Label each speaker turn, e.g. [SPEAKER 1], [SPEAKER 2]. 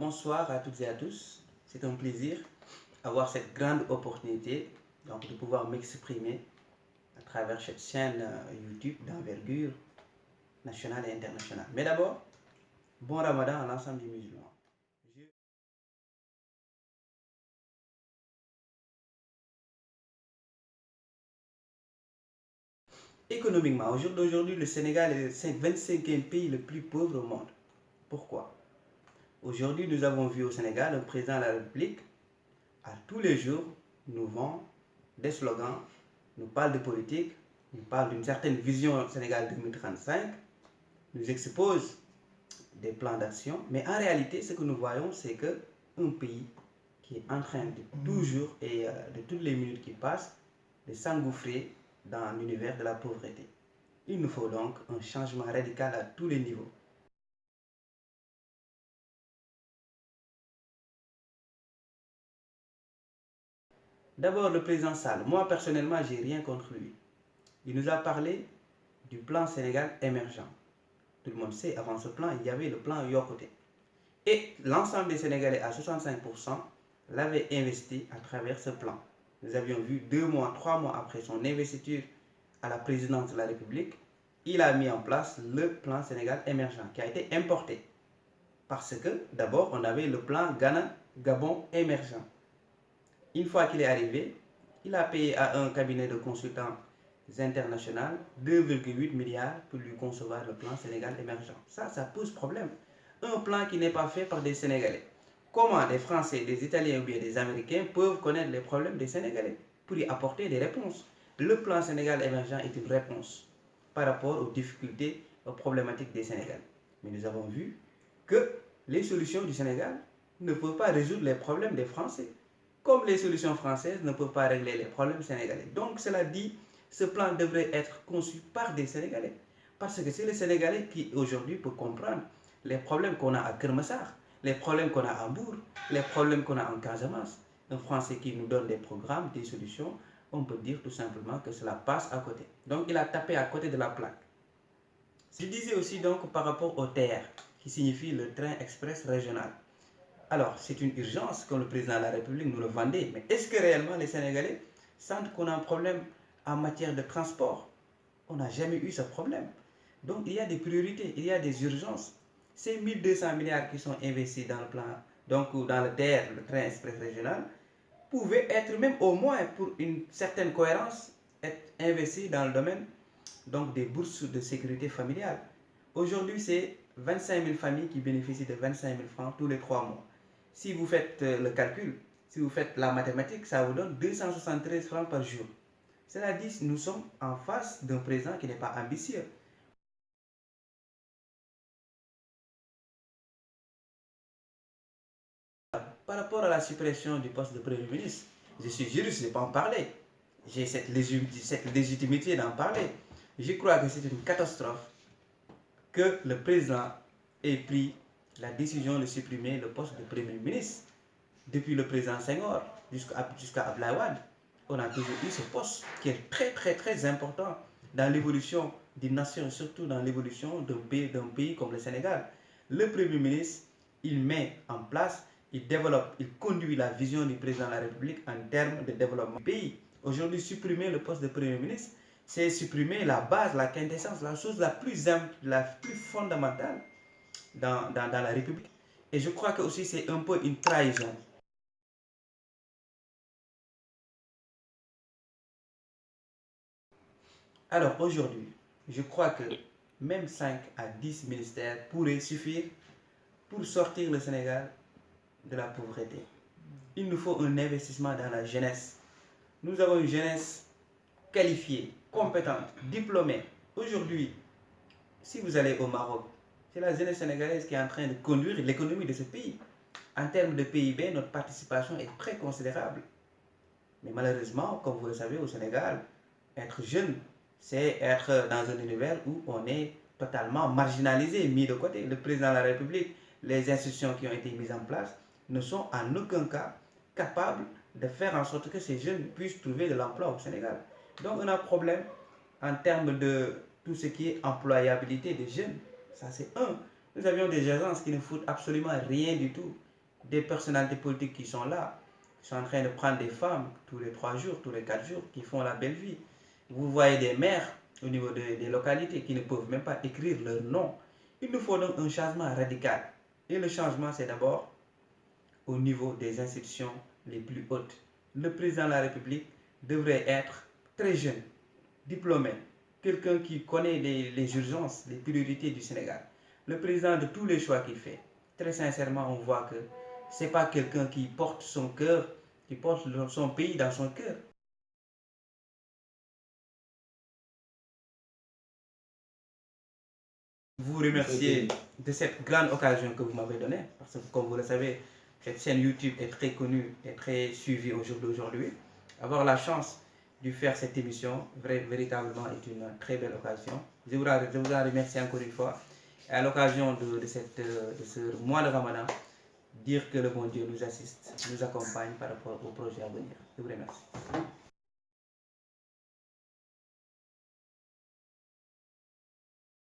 [SPEAKER 1] bonsoir à toutes et à tous. C'est un plaisir d'avoir cette grande opportunité de pouvoir m'exprimer à travers cette chaîne YouTube d'envergure nationale et internationale. Mais d'abord, bon Ramadan à l'ensemble des musulmans. Économiquement, aujourd'hui, le Sénégal est le 25e pays le plus pauvre au monde. Pourquoi? Aujourd'hui, nous avons vu au Sénégal un président de la République, à tous les jours, nous vend des slogans, nous parle de politique, nous parle d'une certaine vision Sénégal 2035, nous expose des plans d'action, mais en réalité, ce que nous voyons, c'est qu'un pays qui est en train de toujours et de toutes les minutes qui passent, de s'engouffrer dans l'univers de la pauvreté. Il nous faut donc un changement radical à tous les niveaux. D'abord, le président Sall. Moi, personnellement, j'ai rien contre lui. Il nous a parlé du plan Sénégal émergent. Tout le monde sait, avant ce plan, il y avait le plan Yokoté. Et l'ensemble des Sénégalais, à 65%, l'avaient investi à travers ce plan. Nous avions vu 2 mois, 3 mois après son investiture à la présidence de la République, il a mis en place le plan Sénégal émergent qui a été importé. Parce que, d'abord, on avait le plan Ghana-Gabon émergent. Une fois qu'il est arrivé, il a payé à un cabinet de consultants international 2,8 milliards pour lui concevoir le plan Sénégal émergent. Ça pose problème. Un plan qui n'est pas fait par des Sénégalais. Comment des Français, des Italiens ou bien des Américains peuvent connaître les problèmes des Sénégalais pour y apporter des réponses? Le plan Sénégal émergent est une réponse par rapport aux difficultés, aux problématiques des Sénégalais. Mais nous avons vu que les solutions du Sénégal ne peuvent pas résoudre les problèmes des Français, comme les solutions françaises ne peuvent pas régler les problèmes sénégalais. Donc cela dit, ce plan devrait être conçu par des Sénégalais. Parce que c'est les Sénégalais qui aujourd'hui peuvent comprendre les problèmes qu'on a à Kermassar, les problèmes qu'on a à Hambourg, les problèmes qu'on a en Casamance. Un Français qui nous donne des programmes, des solutions, on peut dire tout simplement que cela passe à côté. Donc il a tapé à côté de la plaque. Je disais aussi donc par rapport au TER, qui signifie le train express régional. Alors, c'est une urgence, comme le président de la République nous le vendait. Mais est-ce que réellement les Sénégalais sentent qu'on a un problème en matière de transport? On n'a jamais eu ce problème. Donc, il y a des priorités, il y a des urgences. Ces 1200 milliards qui sont investis dans le plan, donc dans le TER, le train express régional, pouvaient être même au moins pour une certaine cohérence, être investis dans le domaine donc des bourses de sécurité familiale. Aujourd'hui, c'est 25 000 familles qui bénéficient de 25 000 francs tous les 3 mois. Si vous faites le calcul, si vous faites la mathématique, ça vous donne 273 francs par jour. Cela dit, nous sommes en face d'un président qui n'est pas ambitieux. Par rapport à la suppression du poste de Premier ministre, je suis juriste, je ne vais pas en parler. J'ai cette légitimité d'en parler. Je crois que c'est une catastrophe que le président ait pris la décision de supprimer le poste de Premier ministre. Depuis le président Senghor jusqu'à Abdoulaye Wade, on a toujours eu ce poste qui est très important dans l'évolution d'une nation, surtout dans l'évolution d'un pays comme le Sénégal. Le Premier ministre, il met en place, il développe, il conduit la vision du président de la République en termes de développement du pays. Aujourd'hui, supprimer le poste de Premier ministre, c'est supprimer la base, la quintessence, la chose la plus fondamentale dans la République. Et je crois que aussi c'est un peu une trahison. Alors aujourd'hui, je crois que même 5 à 10 ministères pourraient suffire pour sortir le Sénégal de la pauvreté. Il nous faut un investissement dans la jeunesse. Nous avons une jeunesse qualifiée, compétente, diplômée. Aujourd'hui, si vous allez au Maroc, c'est la jeunesse sénégalaise qui est en train de conduire l'économie de ce pays. En termes de PIB, notre participation est très considérable. Mais malheureusement, comme vous le savez, au Sénégal, être jeune, c'est être dans un univers où on est totalement marginalisé, mis de côté. Le président de la République, les institutions qui ont été mises en place ne sont en aucun cas capables de faire en sorte que ces jeunes puissent trouver de l'emploi au Sénégal. Donc on a un problème en termes de tout ce qui est employabilité des jeunes. Ça c'est un. Nous avions des agences qui ne foutent absolument rien du tout. des personnalités politiques qui sont là, qui sont en train de prendre des femmes tous les 3 jours, tous les 4 jours, qui font la belle vie. Vous voyez des maires au niveau des localités qui ne peuvent même pas écrire leur nom. Il nous faut donc un changement radical. Et le changement, c'est d'abord au niveau des institutions les plus hautes. Le président de la République devrait être très jeune, diplômé, quelqu'un qui connaît les urgences, les priorités du Sénégal. Le président, de tous les choix qu'il fait, très sincèrement, on voit que ce n'est pas quelqu'un qui porte son cœur, qui porte son pays dans son cœur. Vous remercier de cette grande occasion que vous m'avez donnée, parce que comme vous le savez, cette chaîne YouTube est très connue et très suivie au jour d'aujourd'hui. Avoir la chance de faire cette émission, véritablement, est une très belle occasion. Je vous en remercie encore une fois. Et à l'occasion de ce mois de Ramadan, dire que le bon Dieu nous assiste, nous accompagne par rapport au projet à venir. Je vous remercie.